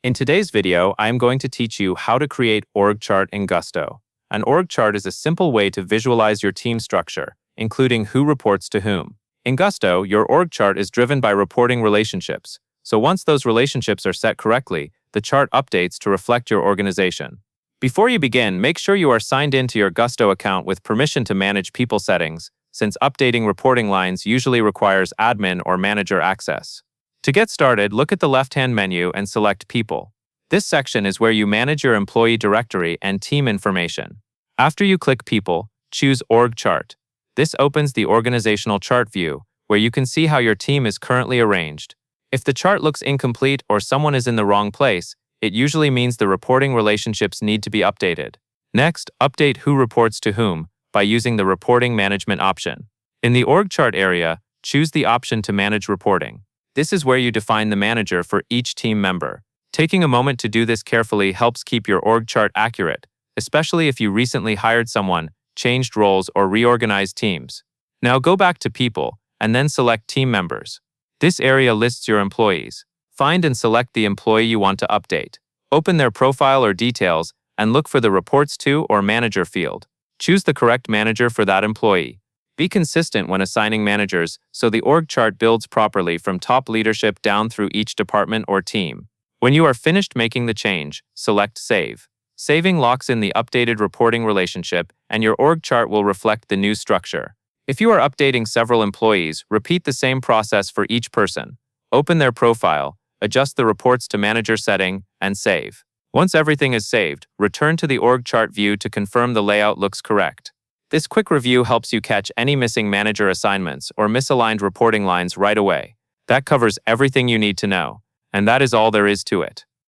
In today's video, I am going to teach you how to create org chart in Gusto. An org chart is a simple way to visualize your team structure, including who reports to whom. In Gusto, your org chart is driven by reporting relationships, so once those relationships are set correctly, the chart updates to reflect your organization. Before you begin, make sure you are signed in to your Gusto account with permission to manage people settings, since updating reporting lines usually requires admin or manager access. To get started, look at the left-hand menu and select People. This section is where you manage your employee directory and team information. After you click People, choose Org Chart. This opens the organizational chart view, where you can see how your team is currently arranged. If the chart looks incomplete or someone is in the wrong place, it usually means the reporting relationships need to be updated. Next, update who reports to whom by using the Reporting Management option. In the Org Chart area, choose the option to manage reporting. This is where you define the manager for each team member. Taking a moment to do this carefully helps keep your org chart accurate, especially if you recently hired someone, changed roles, or reorganized teams. Now go back to People, and then select Team Members. This area lists your employees. Find and select the employee you want to update. Open their profile or details, and look for the Reports to or Manager field. Choose the correct manager for that employee. Be consistent when assigning managers so the org chart builds properly from top leadership down through each department or team. When you are finished making the change, select Save. Saving locks in the updated reporting relationship, and your org chart will reflect the new structure. If you are updating several employees, repeat the same process for each person. Open their profile, adjust the Reports to Manager setting, and save. Once everything is saved, return to the org chart view to confirm the layout looks correct. This quick review helps you catch any missing manager assignments or misaligned reporting lines right away. That covers everything you need to know, and that is all there is to it.